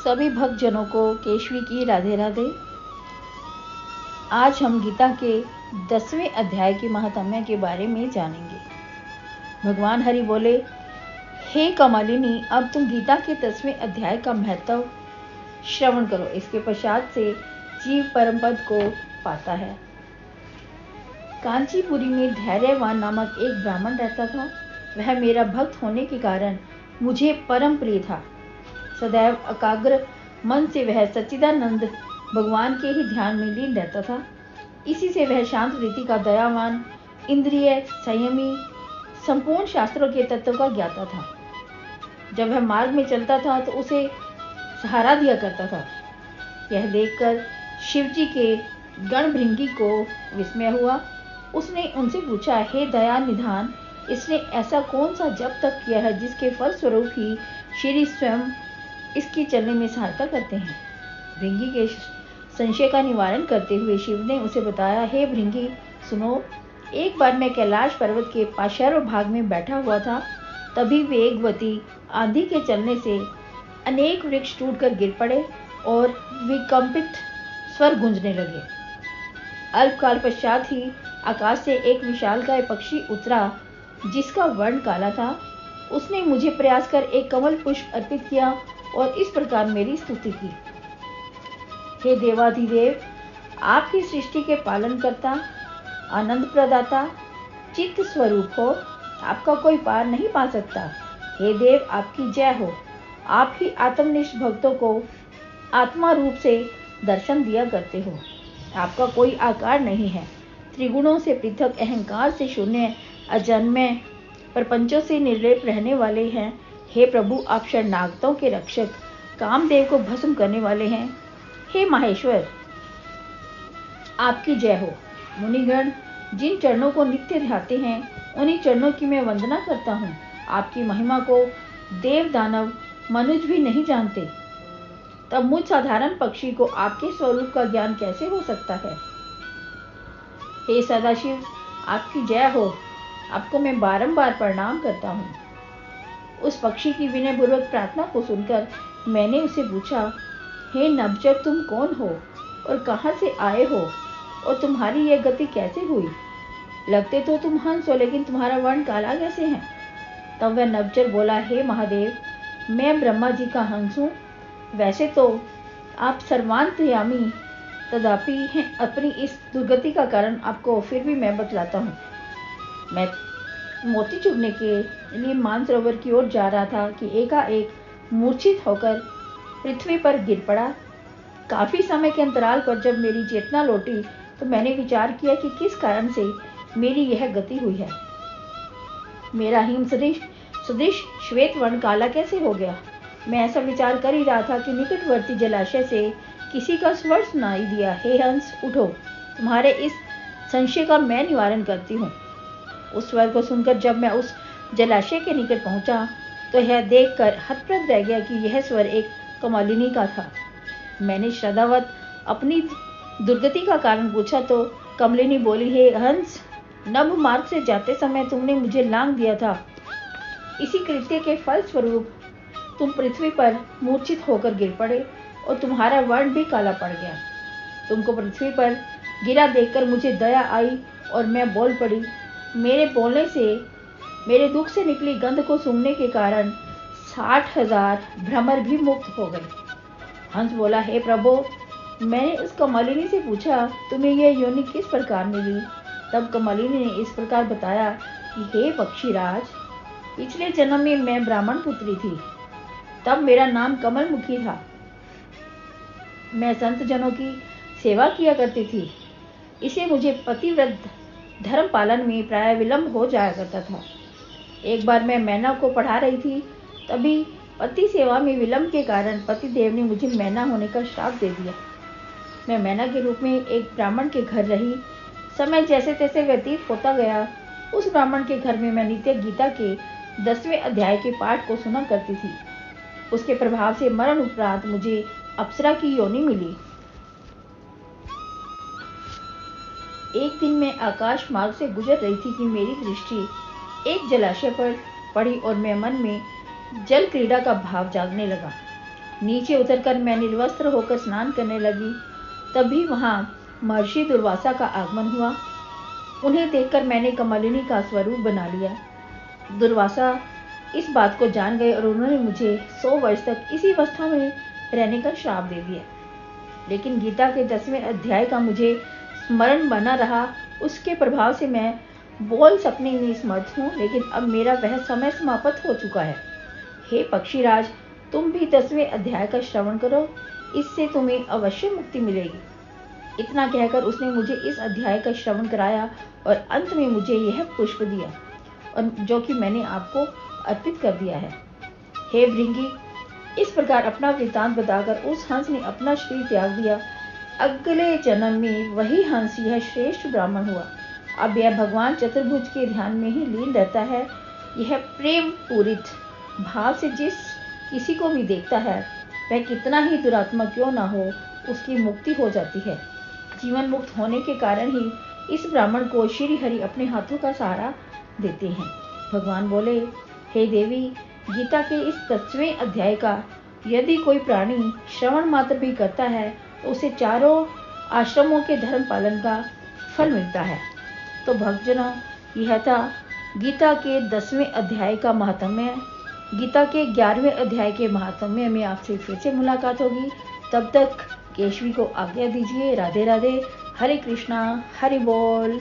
सभी भक्तजनों को केशवी की राधे राधे। आज हम गीता के 10वें अध्याय की महात्म्य के बारे में जानेंगे। भगवान हरि बोले, हे कमलिनी, अब तुम गीता के 10वें अध्याय का महत्व श्रवण करो। इसके पश्चात से जीव परम पद को पाता है। कांचीपुरी में धैर्यवान नामक एक ब्राह्मण रहता था। वह मेरा भक्त होने के कारण मुझे परम प्रिय था। सदैव एकाग्र मन से वह सच्चिदानंद भगवान के ही ध्यान में लीन रहता था। इसी से वह शांत रीति का, दयावान, इंद्रिय संयमी, संपूर्ण शास्त्रों के तत्व का ज्ञाता था। जब वह मार्ग में चलता था तो उसे सहारा दिया करता था। यह देखकर शिव जी के गण भृंगी को विस्मय हुआ। उसने उनसे पूछा, हे दया निधान, इसने ऐसा कौन सा जप तक किया है जिसके फल स्वरूप ही श्री स्वयं इसकी चलने में सहायता करते हैं। भृंगी के संशय का निवारण करते हुए शिव ने उसे बताया, हे भृंगी, सुनो, एक बार मैं कैलाश पर्वत के पाशारो भाग में बैठा हुआ था। तभी वेगवती आंधी के चलने से अनेक वृक्ष टूटकर गिर पड़े और विकंपित स्वर गूंजने लगे। अल्पकाल पश्चात ही आकाश से एक विशालकाय पक्षी उतरा जिसका वर्ण काला था। उसने मुझे प्रयास कर एक कमल पुष्प अर्पित किया और इस प्रकार मेरी स्तुति की, हे देवाधिदेव, आपकी सृष्टि के पालन करता, आनंद प्रदाता, चित्त स्वरूप हो, आपका कोई पार नहीं पा सकता। हे देव, आपकी जय हो। आप ही आत्मनिष्ठ भक्तों को आत्मा रूप से दर्शन दिया करते हो। आपका कोई आकार नहीं है। त्रिगुणों से पृथक, अहंकार से शून्य, अजन्मे, प्रपंचों से निर्लेप रहने वाले हैं। हे प्रभु, आप शरणागतों के रक्षक, कामदेव को भस्म करने वाले हैं। हे माहेश्वर, आपकी जय हो। मुनिगण जिन चरणों को नित्य ध्याते हैं, उन्हीं चरणों की मैं वंदना करता हूँ। आपकी महिमा को देव दानव मनुष्य भी नहीं जानते। तब मुझ साधारण पक्षी को आपके स्वरूप का ज्ञान कैसे हो सकता है। हे सदाशिव, आपकी जय हो। आपको मैं बारंबार प्रणाम करता हूँ। उस पक्षी की विनयपूर्वक प्रार्थना को सुनकर मैंने उसे पूछा, हे नभचर, तुम कौन हो और कहाँ से आए हो और तुम्हारी यह गति कैसे हुई। लगते तो तुम हंस हो, लेकिन तुम्हारा वर्ण काला कैसे है। तब वह नभचर बोला, हे महादेव, मैं ब्रह्मा जी का हंस हूँ। वैसे तो आप सर्वांतर्यामी तथापि हैं। अपनी इस दुर्गति का कारण आपको फिर भी मैं बतलाता हूँ। मैं मोती चुगने के लिए मानसरोवर की ओर जा रहा था कि एकाएक मूर्छित होकर पृथ्वी पर गिर पड़ा। काफी समय के अंतराल पर जब मेरी चेतना लौटी तो मैंने विचार किया कि किस कारण से मेरी यह गति हुई है। मेरा हिम सदृश श्वेत वर्ण काला कैसे हो गया। मैं ऐसा विचार कर ही रहा था कि निकटवर्ती जलाशय से किसी का स्वर सुनाई दिया, हे हंस, उठो, तुम्हारे इस संशय का मैं निवारण करती हूँ। उस स्वर को सुनकर जब मैं उस जलाशय के निकट पहुंचा तो यह देखकर हतप्रभ रह गया कि यह स्वर एक कमलिनी का था। मैंने श्रद्धावत अपनी दुर्गति का कारण पूछा तो कमलिनी बोली, हे हंस, नभ मार्ग से जाते समय तुमने मुझे लांघ दिया था। इसी कृत्य के फल स्वरूप तुम पृथ्वी पर मूर्छित होकर गिर पड़े और तुम्हारा वर्ण भी काला पड़ गया। तुमको पृथ्वी पर गिरा देखकर मुझे दया आई और मैं बोल पड़ी। मेरे बोलने से, मेरे दुख से निकली गंध को सूंघने के कारण 60,000 भ्रमर भी मुक्त हो गए। हंस बोला, हे प्रभु, मैंने उस कमलिनी से पूछा, तुम्हें यह योनि किस प्रकार मिली। तब कमलिनी ने इस प्रकार बताया कि हे पक्षीराज, पिछले जन्म में मैं ब्राह्मण पुत्री थी। तब मेरा नाम कमलमुखी था। मैं संत जनों की सेवा किया करती थी। इसे मुझे पतिव्रत धर्म पालन में प्राय विलंब हो जाया करता था। एक बार मैं मैना को पढ़ा रही थी, तभी पति सेवा में विलंब के कारण पति देव ने मुझे मैना होने का श्राप दे दिया। मैं मैना के रूप में एक ब्राह्मण के घर रही। समय जैसे तैसे व्यतीत होता गया। उस ब्राह्मण के घर में मैं नित्य गीता के 10वें अध्याय के पाठ को सुना करती थी। उसके प्रभाव से मरण उपरांत मुझे अप्सरा की योनि मिली। एक दिन मैं आकाश मार्ग से गुजर रही थी कि मेरी दृष्टि एक जलाशय पर पड़ी और मैं मन में जल क्रीड़ा का भाव जागने लगा। नीचे उतरकर मैं निर्वस्त्र होकर स्नान करने लगी। तभी वहां महर्षि दुर्वासा का आगमन हुआ। उन्हें देखकर मैंने कमलिनी का स्वरूप बना लिया। दुर्वासा इस बात को जान गए और उन्होंने मुझे 100 वर्ष तक इसी अवस्था में रहने का श्राप दे दिया। लेकिन गीता के 10वें अध्याय का मुझे स्मरण बना रहा। उसके प्रभाव से मैं बोल सकने में समर्थ हूँ, लेकिन अब मेरा वह समय समाप्त हो चुका है। हे पक्षीराज, तुम भी 10वें अध्याय का श्रवण करो, इससे तुम्हें अवश्य मुक्ति मिलेगी। इतना कहकर उसने मुझे इस अध्याय का श्रवण कराया और अंत में मुझे यह पुष्प दिया, और जो कि मैंने आपको अर्पित कर दिया है। हे भृंगी, इस प्रकार अपना वृत्तांत बताकर उस हंस ने अपना शरीर त्याग दिया। अगले जन्म में वही हंस यह श्रेष्ठ ब्राह्मण हुआ। अब यह भगवान चतुर्भुज के ध्यान में ही लीन रहता है। यह प्रेम पूरित भाव से जिस किसी को भी देखता है, वह कितना ही दुरात्मा क्यों ना हो, उसकी मुक्ति हो जाती है। जीवन मुक्त होने के कारण ही इस ब्राह्मण को श्री हरि अपने हाथों का सहारा देते हैं। भगवान बोले, हे देवी, गीता के इस 10वें अध्याय का यदि कोई प्राणी श्रवण मात्र भी करता है तो उसे चारों आश्रमों के धर्म पालन का फल मिलता है। तो भक्तजनों, यह था गीता के 10वें अध्याय का महात्म्य। गीता के 11वें अध्याय के महात्म्य में आपसे फिर से मुलाकात होगी। तब तक केशवी को आज्ञा दीजिए। राधे राधे। हरे कृष्णा, हरि बोल।